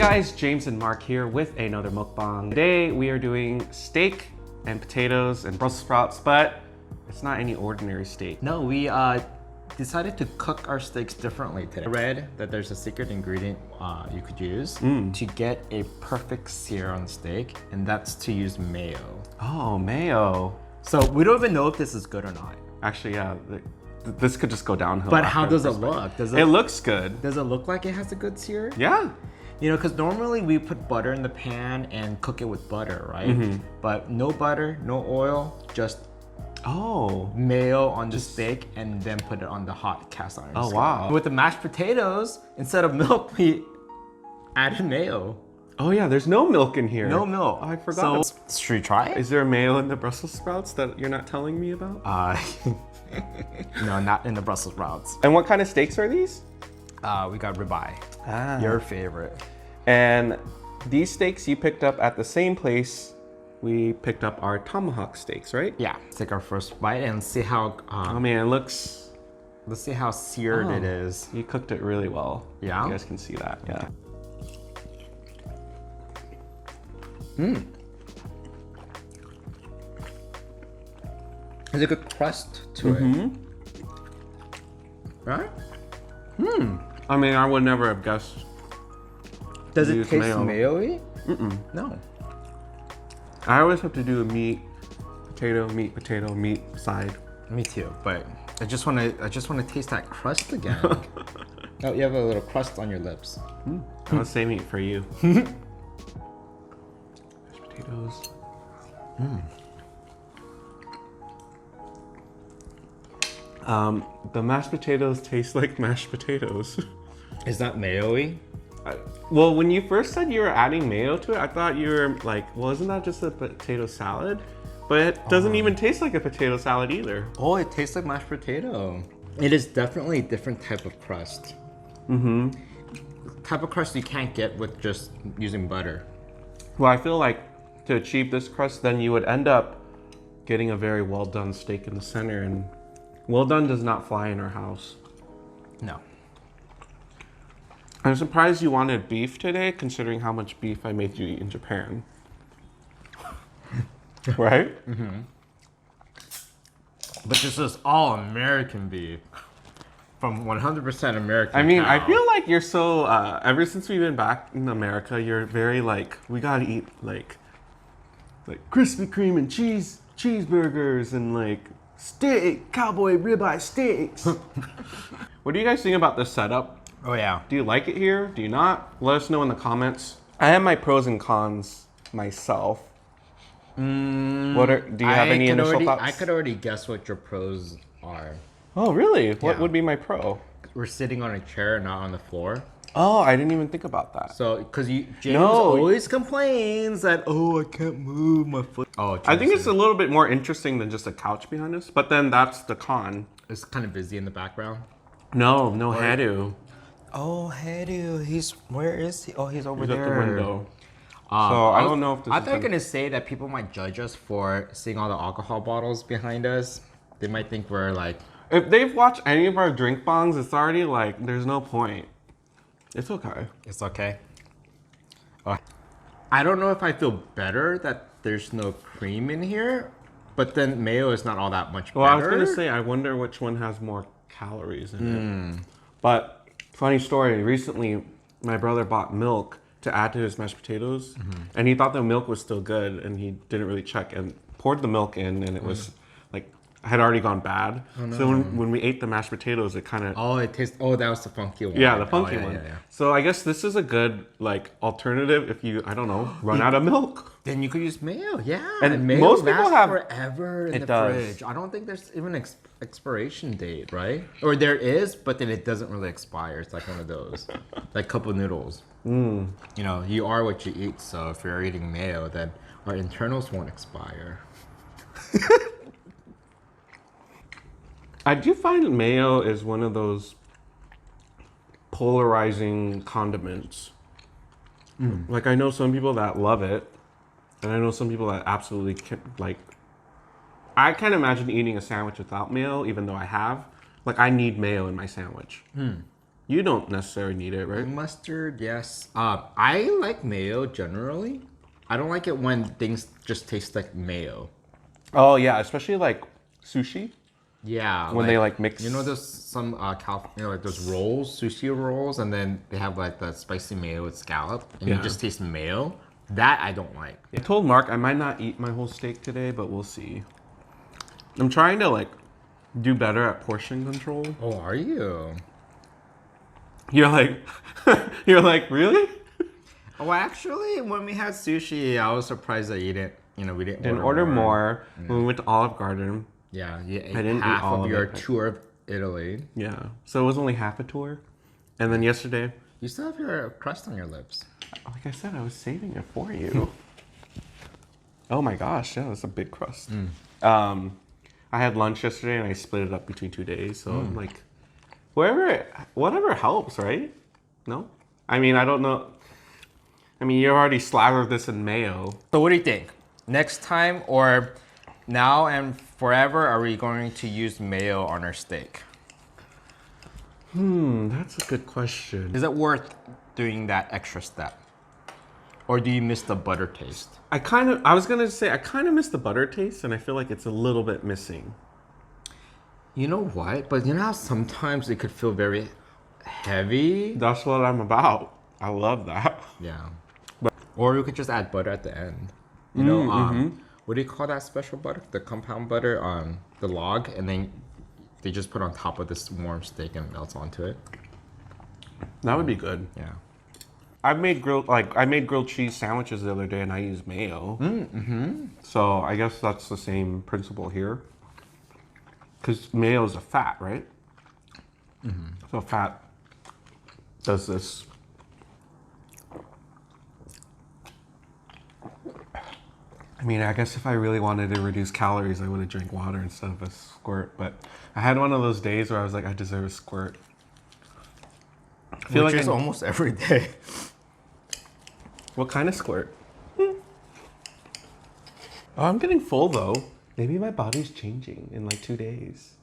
guys, James and Mark here with another mukbang. Today we are doing steak and potatoes and Brussels sprouts, but it's not any ordinary steak. No, we decided to cook our steaks differently today. I read that there's a secret ingredient you could use to get a perfect sear on the steak, and that's to use mayo. Oh, mayo. So we don't even know if this is good or not. Actually, yeah, this could just go downhill. But how does it look? It looks good. Does it look like it has a good sear? Yeah. You know, because normally we put butter in the pan and cook it with butter, right? But no butter, no oil, just mayo on the steak and then put it on the hot cast iron. Oh, wow. With the mashed potatoes, instead of milk, we added mayo. Oh yeah, there's no milk in here. No milk. Oh, I forgot. So, should we try it? Is there mayo in the Brussels sprouts that you're not telling me about? No, not in the Brussels sprouts. And what kind of steaks are these? We got ribeye, your favorite. And these steaks you picked up at the same place we picked up our tomahawk steaks, right? Yeah. Let's take our first bite and see how. Oh man, it looks. Let's see how seared it is. You cooked it really well. Yeah. You guys can see that. Yeah. There's a good crust to it. Right? I mean, I would never have guessed. Does it use taste mayo. mayo-y? No. I always have to do a meat, potato, meat side. Me too, but I just want to taste that crust again. Oh, you have a little crust on your lips. I was saving it for you. Mashed potatoes. The mashed potatoes taste like mashed potatoes. Is that mayo-y? Well, when you first said you were adding mayo to it, I thought you were like, well, isn't that just a potato salad? But it doesn't even taste like a potato salad either. Oh, it tastes like mashed potato. It is definitely a different type of crust. Type of crust you can't get with just using butter. Well, I feel like to achieve this crust, then you would end up getting a very well done steak in the center, and well done does not fly in our house. No. I'm surprised you wanted beef today, considering how much beef I made you eat in Japan. Right? But this is all American beef. From 100% American I mean, cow. I feel like you're so, ever since we've been back in America, you're very like, we gotta eat like Krispy Kreme and cheeseburgers and like steak, cowboy ribeye steaks. What do you guys think about this setup? Oh yeah. Do you like it here? Do you not? Let us know in the comments. I have my pros and cons myself. Do you have any initial thoughts? I could already guess what your pros are. Oh, really? What Yeah. would be my pro? We're sitting on a chair, not on the floor. Oh, I didn't even think about that. So, because James always complains that, oh, I can't move my foot. Oh, I think it's a little bit more interesting than just a couch behind us, but then that's the con. It's kind of busy in the background. No Hadu. Oh, Hedu, where is he? Oh, he's over He's there. at the window. So I don't know if this I is thought you were going to say that people might judge us for seeing all the alcohol bottles behind us. They might think we're like... If they've watched any of our drink bongs, it's already like, there's no point. It's okay. It's okay. I don't know if I feel better that there's no cream in here, but then mayo is not all that much better. Well, I was going to say, I wonder which one has more calories in it. But funny story, recently my brother bought milk to add to his mashed potatoes, and he thought the milk was still good, and he didn't really check, and poured the milk in, and it was like, had already gone bad. Oh, no. So when we ate the mashed potatoes, it kind of... Oh, it tastes... Oh, that was the funky one. Yeah, the funky one. Yeah. So I guess this is a good like alternative if you, I don't know, run out of milk. Then you could use mayo, yeah. And mayo most people lasts have... forever in It the does. fridge. I don't think there's even an expiration date, right? Or there is, but then it doesn't really expire. It's like one of those. Like cup of noodles. You know, you are what you eat, so if you're eating mayo, then our internals won't expire. I do find mayo is one of those polarizing condiments. Like I know some people that love it, and I know some people that absolutely can't, like, I can't imagine eating a sandwich without mayo, even though I have. Like I need mayo in my sandwich. You don't necessarily need it, right? Mustard, yes. I like mayo generally. I don't like it when things just taste like mayo. Oh yeah, especially like sushi Yeah, when they like mix. You know, there's some like those rolls, sushi rolls, and then they have like that spicy mayo with scallop, and you Yeah. just taste mayo. That I don't like. I told Mark I might not eat my whole steak today, but we'll see. I'm trying to like do better at portion control. Oh, are you? You're like, you're like, really? Oh, actually, when we had sushi, I was surprised that you didn't. You know, we Didn't order more. When we went to Olive Garden. Yeah, you ate didn't eat half all of of your it. tour of Italy. Yeah, so it was only half a tour. And then yesterday, You still have your crust on your lips. like I said, I was saving it for you. Oh my gosh, yeah, that's a big crust. I had lunch yesterday and I split it up between 2 days. So I'm like, whatever helps, right? No? I mean, I don't know. I mean, you already slathered this in mayo. So what do you think? Next time or now and forever, are we going to use mayo on our steak? That's a good question. Is it worth doing that extra step? Or do you miss the butter taste? I was gonna say, I kind of miss the butter taste and I feel like it's a little bit missing. You know what? But you know how sometimes it could feel very heavy? That's what I'm about. I love that. Yeah. Or you could just add butter at the end. You know, what do you call that special butter? The compound butter on the log, and then they just put on top of this warm steak and it melts onto it. That would be good. Yeah. I made grilled cheese sandwiches the other day and I used mayo. So I guess that's the same principle here. Because mayo is a fat, right? So fat does this. I mean, I guess if I really wanted to reduce calories, I would have drank water instead of a squirt. But I had one of those days where I was like, I deserve a squirt. I feel Which like is almost every day. What kind of squirt? Oh, I'm getting full though. Maybe my body's changing in like 2 days.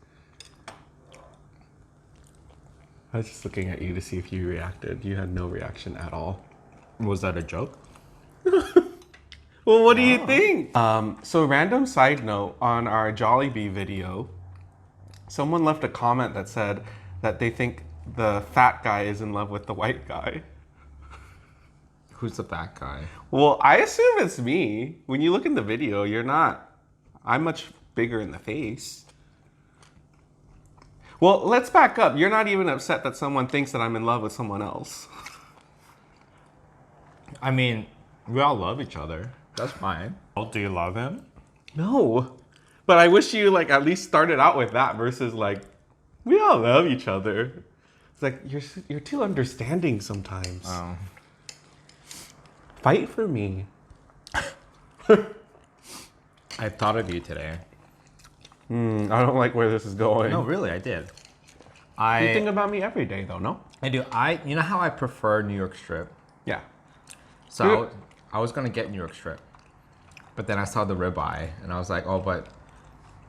I was just looking at you to see if you reacted. You had no reaction at all. Was that a joke? Well, what do you think? So random side note, on our Jollibee video, someone left a comment that said that they think the fat guy is in love with the white guy. Who's the fat guy? Well, I assume it's me. When you look in the video, you're not. I'm much bigger in the face. Well, let's back up. You're not even upset that someone thinks that I'm in love with someone else. I mean, we all love each other. That's fine. Oh, do you love him? No. But I wish you like at least started out with that versus like, we all love each other. It's like, you're too understanding sometimes. Oh. Fight for me. I thought of you today. I don't like where this is going. No, really, I did. You think about me every day though, no? I do. You know how I prefer New York strip? Yeah. So I was gonna get New York strip, but then I saw the ribeye, and I was like, oh, but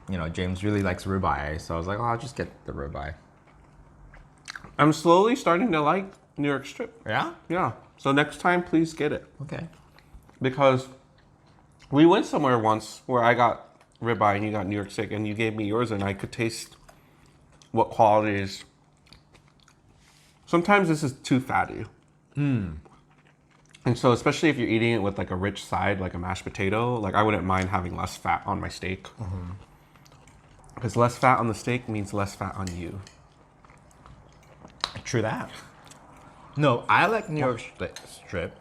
you know, James really likes ribeye, so I was like, oh, I'll just get the ribeye. I'm slowly starting to like New York strip. Yeah? Yeah. So next time, please get it. Okay. Because we went somewhere once where I got ribeye and you got New York steak and you gave me yours and I could taste what qualities. Sometimes this is too fatty. And so especially if you're eating it with like a rich side, like a mashed potato, like I wouldn't mind having less fat on my steak. Because less fat on the steak means less fat on you. True that. No, I like New York strip.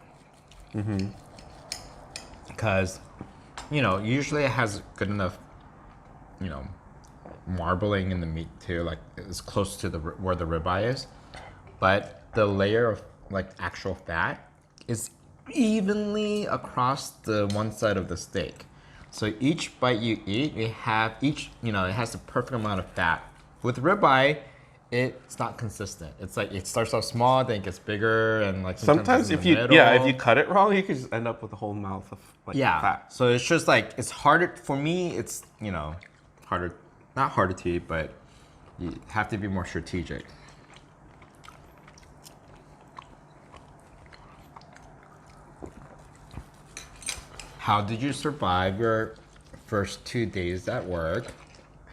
Because, you know, usually it has good enough, you know, marbling in the meat too, like it's close to where the ribeye is. But the layer of like actual fat is evenly across the one side of the steak. So each bite you eat, it has the perfect amount of fat. With ribeye, it's not consistent. It's like it starts off small, then it gets bigger, and like Sometimes if you cut it wrong, you could just end up with a whole mouth of like fat. So it's just like it's harder for me. It's harder, not harder to eat, but you have to be more strategic. How did you survive your first 2 days at work?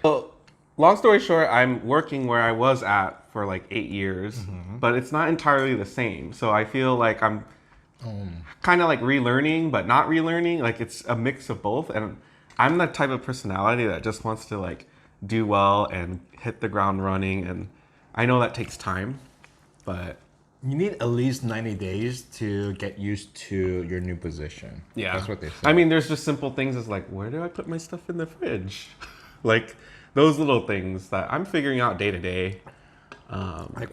Well, long story short, I'm working where I was at for like 8 years, but it's not entirely the same. So I feel like I'm kind of like relearning, but not relearning. Like it's a mix of both. And I'm the type of personality that just wants to like do well and hit the ground running. And I know that takes time, but You need at least 90 days to get used to your new position. yeah, That's what they say. I mean, there's just simple things as like, where do I put my stuff in the fridge? Like those little things that I'm figuring out day to day. Like,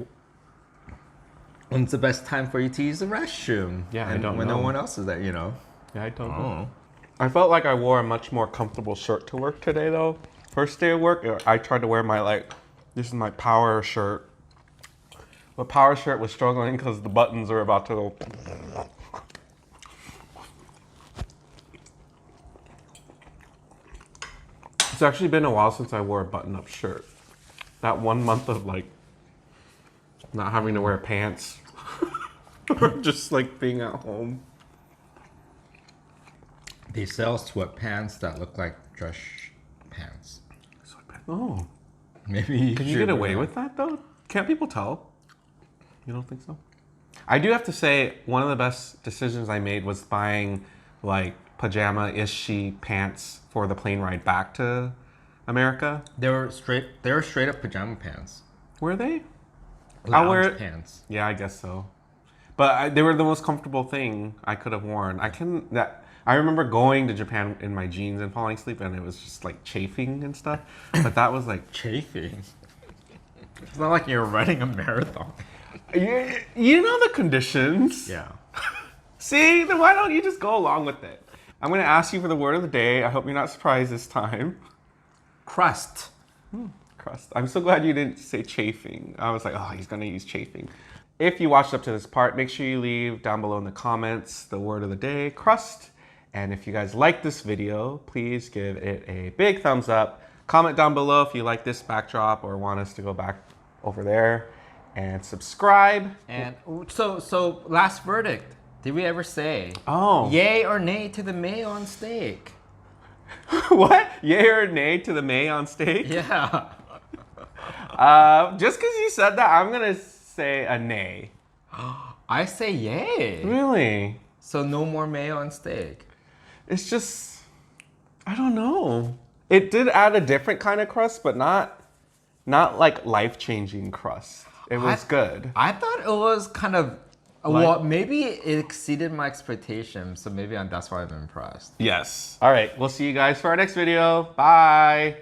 when's the best time for you to use the restroom? Yeah, I and don't when know. no one else is there, you know? Yeah, I don't know. Oh. I felt like I wore a much more comfortable shirt to work today, though. First day of work, I tried to wear my, like, this is my power shirt. The power shirt was struggling because the buttons are about to go. It's actually been a while since I wore a button-up shirt. That 1 month of, like, not having to wear pants. Or just, like, being at home. They sell sweatpants that look like dress pants. Oh. Maybe you Can you should get away wear with that though? Can't people tell? You don't think so? I do have to say one of the best decisions I made was buying like pajama-ish pants for the plane ride back to America. They were straight up pajama pants. Were they? Lounge wear it. pants. Yeah, I guess so. But they were the most comfortable thing I could have worn. I remember going to Japan in my jeans and falling asleep, and it was just like chafing and stuff. But that was like Chafing. It's not like you're running a marathon. you know the conditions. Yeah. See, then why don't you just go along with it? I'm going to ask you for the word of the day. I hope you're not surprised this time. Crust. Crust. I'm so glad you didn't say chafing. I was like, oh, he's going to use chafing. If you watched up to this part, make sure you leave down below in the comments the word of the day, crust. And if you guys like this video, please give it a big thumbs up. Comment down below if you like this backdrop or want us to go back over there. And subscribe. And so last verdict. Did we ever say yay or nay to the mayo on steak? What? Yay or nay to the may on steak? Yeah. Just because you said that, I'm going to say a nay. I say yay. Really? So no more mayo on steak. It's just, I don't know. It did add a different kind of crust, but not like life-changing crust. It was good. I thought it was kind of, well, maybe it exceeded my expectations, so maybe that's why I'm impressed. Yes. All right, we'll see you guys for our next video. Bye.